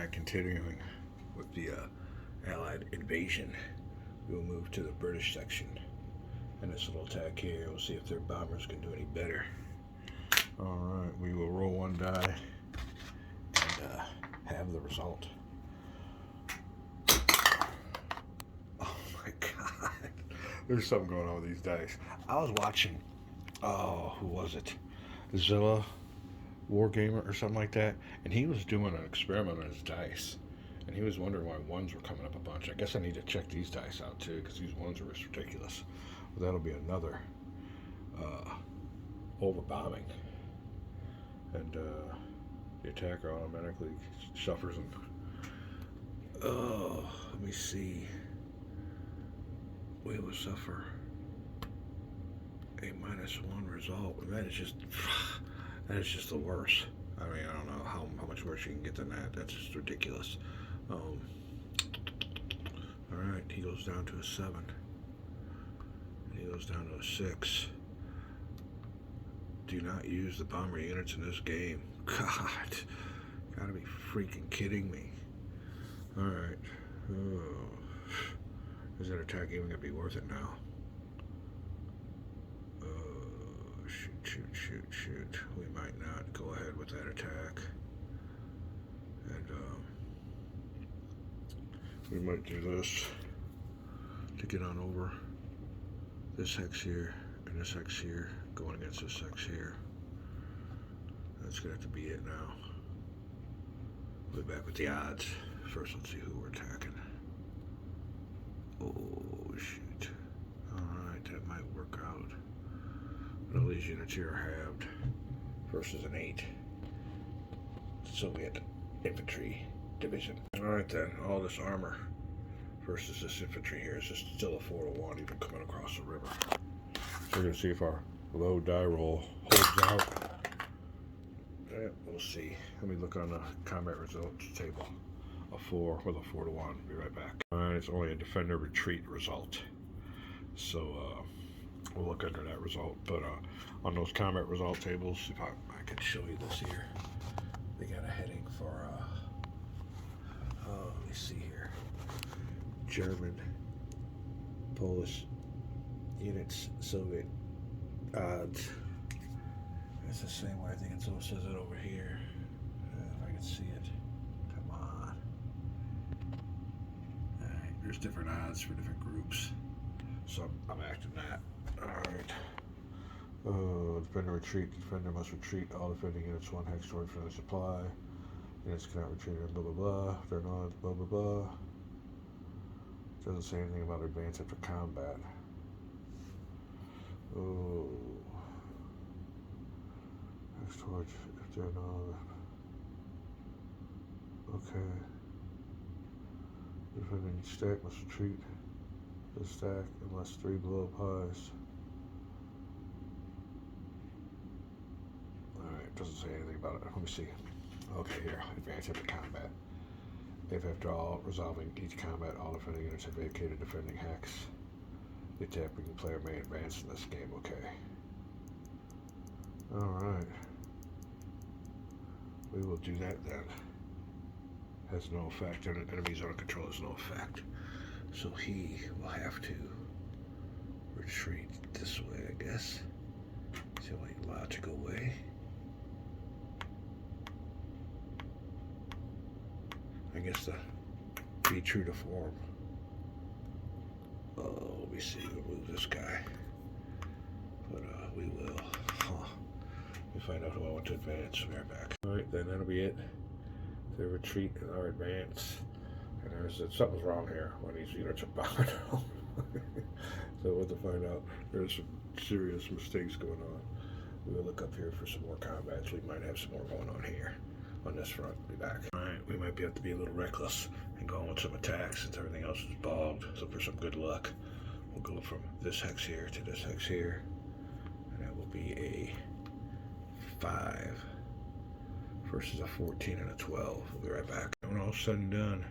Alright, continuing with the Allied invasion, we will move to the British section. And this little attack here, we'll see if their bombers can do any better. Alright, we will roll one die and have the result. Oh my god. There's something going on with these dice. I was watching, who was it? Zilla Wargamer or something like that, and he was doing an experiment on his dice, and he was wondering why ones were coming up a bunch. I guess I need to check these dice out too, because these ones are just ridiculous. But that'll be another overbombing, and the attacker automatically suffers and let me see. We will suffer a -1 result. That is just the worst. I mean, I don't know how much worse you can get than that. That's just ridiculous. Alright, he goes down to a 7. He goes down to a 6. Do not use the bomber units in this game. God, gotta be freaking kidding me. Alright. Oh. Is that attack even gonna be worth it now? Shoot. We might not go ahead with that attack. And we might do this to get on over this hex here and this hex here, going against this hex here. That's gonna have to be it now. We'll be back with the odds. First, let's see who we're attacking. Oh, shoot. Alright, that might work out. All these units here are halved versus an 8 Soviet infantry division. Alright then, all this armor versus this infantry here is just still a 4-1 even coming across the river. So we're going to see if our low die roll holds out. Yeah, we'll see. Let me look on the combat results table. A 4 with a 4-1. Be right back. Alright, it's only a defender retreat result. So, we'll look under that result, but on those combat result tables, if I can show you this here, they got a heading for, let me see here, German, Polish units, Soviet odds. It's the same way. I think it also says it over here, if I can see it. Come on. Alright, there's different odds for different groups, so I'm acting that. Alright. Defender retreat. Defender must retreat. All defending units 1 hex toward friendly supply. Units cannot retreat and blah blah blah. They're not blah blah blah. Doesn't say anything about advance after combat. Oh. Hex toward if they're not. Okay. Defending stack must retreat the stack unless 3 blow up highs. Alright, doesn't say anything about it. Let me see. Okay, here. Advance after combat. If after all resolving each combat, all defending units have vacated defending hex, the attacking player may advance in this game. Okay. Alright. We will do that then. Has no effect. Enemy zone control has no effect. So he will have to retreat this way, I guess. It's the only logical way. I guess to be true to form. Oh, let me see. We'll move this guy. But we will. Let me find out who I want to advance. We'll be right back. Alright, then that'll be it. Their retreat and our advance. And there's something's wrong here when these units are bombing out. So we'll have to find out. There's some serious mistakes going on. We'll look up here for some more combats. We might have some more going on here on this front. Be back. Alright, we might have to be a little reckless and go on with some attacks since everything else is bogged. So for some good luck, we'll go from this hex here to this hex here. And that will be a 5 versus a 14 and a 12. We'll be right back. When all's said and done,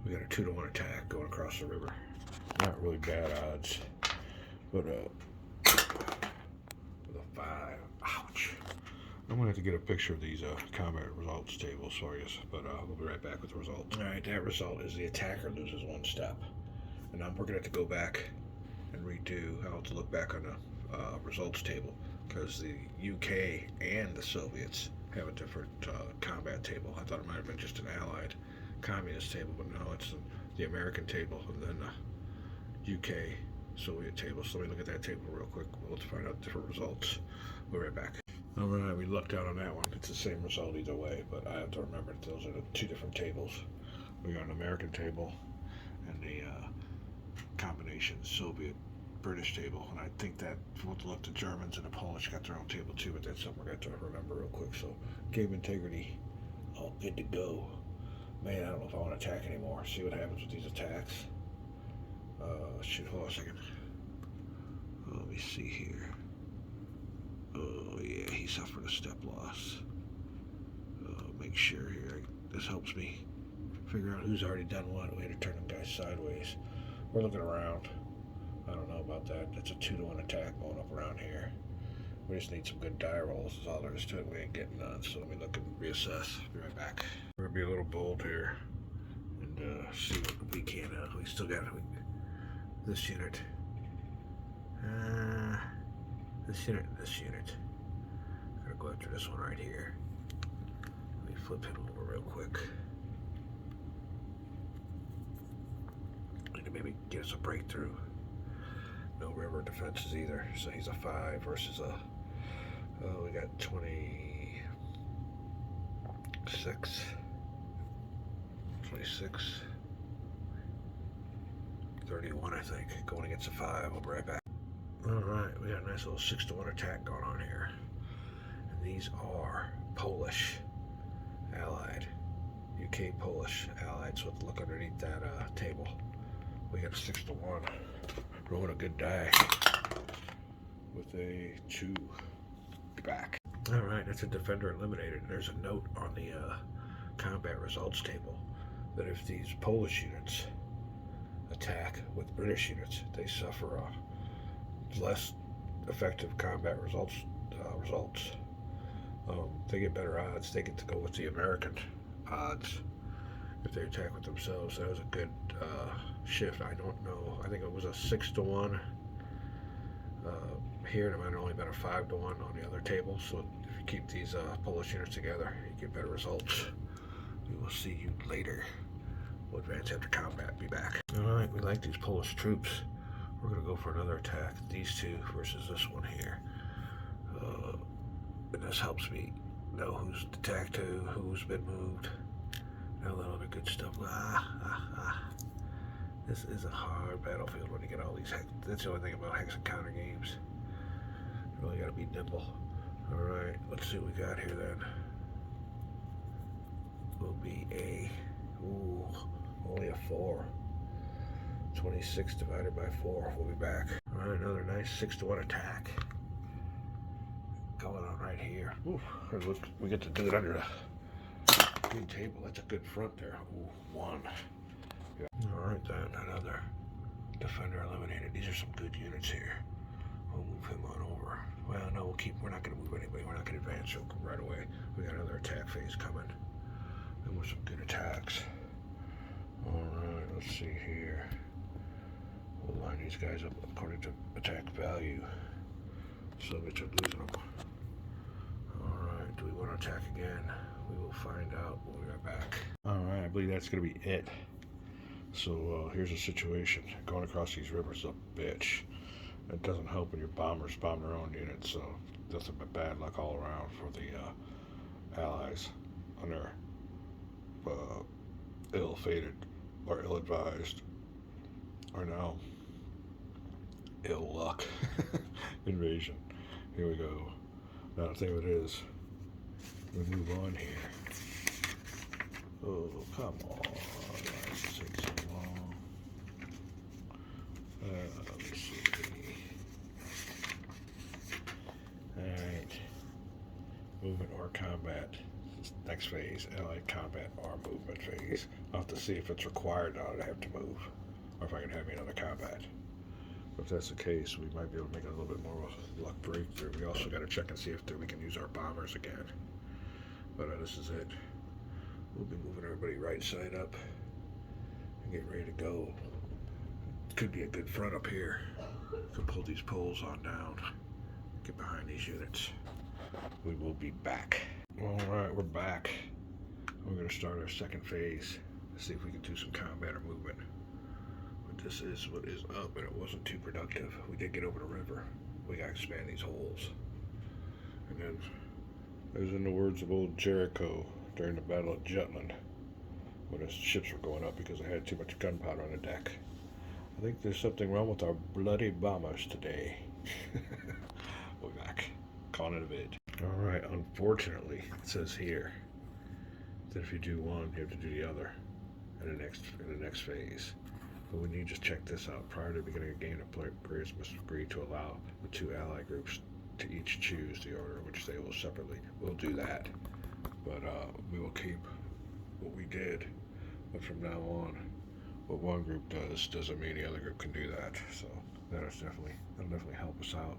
we got a 2-1 attack going across the river. Not really bad odds, but with a 5. Ouch. I'm going to have to get a picture of these combat results tables for you, but we'll be right back with the results. Alright, that result is the attacker loses 1 step. And now we're going to have to go back and redo how to look back on the results table, because the UK and the Soviets have a different combat table. I thought it might have been just an Allied communist table, but no, it's the American table and then the UK Soviet table. So let me look at that table real quick. We'll find out different results. We'll be right back. Alright, we lucked out on that one. It's the same result either way, but I have to remember that those are the 2 different tables. We got an American table and the combination Soviet British table, and I think that we'll look, the Germans and the Polish got their own table too, but that's something we're going to have to remember real quick. So game integrity, all good to go. Man, I don't know if I want to attack anymore. See what happens with these attacks. Shit, hold on a second. Let me see here. Oh yeah, he suffered a step loss. Make sure here, this helps me figure out who's already done what. We had to turn them guys sideways. We're looking around. I don't know about that. That's a 2-to-1 attack going up around here. We just need some good die rolls is all there is to it. We ain't getting none, so let me look and reassess. Be right back. We're gonna be a little bold here and see what we can. We still got this unit. This unit. I'm gonna go after this one right here. Let me flip him over real quick. Need to maybe get us a breakthrough. No river defenses either, so he's a 5 versus a, we got 26, 31 I think, going against a 5. We'll be right back. Alright, we got a nice little 6-to-1 attack going on here. And these are Polish Allied, UK Polish Allied, so let's look underneath that table. We got a 6-to-1. Rolling a good die with a 2. Be back. Alright, that's a defender eliminated. There's a note on the combat results table that if these Polish units attack with British units, they suffer less effective combat results. They get better odds. They get to go with the American odds if they attack with themselves. That was a good shift. I don't know. I think it was a 6-to-1 here. It might have only been a 5-to-1 on the other table. So if you keep these Polish units together, you get better results. We will see you later. We'll advance after combat. Be back. Alright, we like these Polish troops. We're going to go for another attack. These 2 versus this one here. And this helps me know who's attacked who, who's been moved. All that other good stuff. This is a hard battlefield when you get all these hex. That's the only thing about hex and counter games. You really got to be nimble. Alright, let's see what we got here then. Will be a, only a 4. 26 divided by 4. We'll be back. Alright, another nice 6-to-1 attack going on right here. We get to do it under the green table. That's a good front there. 1. Yeah. Alright then, another defender eliminated. These are some good units here. We'll move him on over. Well, no, we're not going to move anybody. We're not going to advance right away. We got another attack phase coming. And with some good attacks. Alright, let's see here. We'll line these guys up according to attack value. Soviets are losing them. Alright, do we want to attack again? We will find out when we get back. Alright, I believe that's going to be it. So here's the situation. Going across these rivers is a bitch. It doesn't help when your bombers bomb their own units, so that's a bad luck all around for the Allies on their ill-fated or ill-advised or now ill luck invasion. Here we go. Now the thing of it is, we move on here. Oh, come on. This takes so long. Let me see. Alright. Movement or combat. Next phase, Allied combat or movement phase. I'll have to see if it's required now to have to move, or if I can have another combat. If that's the case, we might be able to make a little bit more of a luck breakthrough. We also got to check and see if we can use our bombers again. But this is it. We'll be moving everybody right side up and get ready to go. Could be a good front up here. Could pull these poles on down. Get behind these units. We will be back. Alright, we're back. We're going to start our second phase. Let's see if we can do some combat or movement. But this is what is up, and it wasn't too productive. We did get over the river. We got to expand these holes. And then, as in the words of old Jericho during the Battle of Jutland, when his ships were going up because they had too much gunpowder on the deck. I think there's something wrong with our bloody bombers today. We'll be back. Calling it a vid. Alright, unfortunately, it says here that if you do one, you have to do the other in the next phase. But when you just check this out, prior to beginning a game, the players must agree to allow the two ally groups to each choose the order in which they will separately. We'll do that, but we will keep what we did. But from now on, what one group does doesn't mean the other group can do that. So that'll definitely help us out.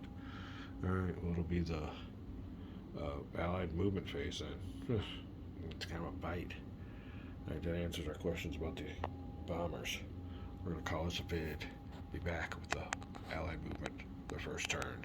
All right, well, it'll be the Allied movement phase then. It's kind of a bite. All right, that answers our questions about the bombers. We're gonna call this a vid. Be back with the Allied movement, the first turn.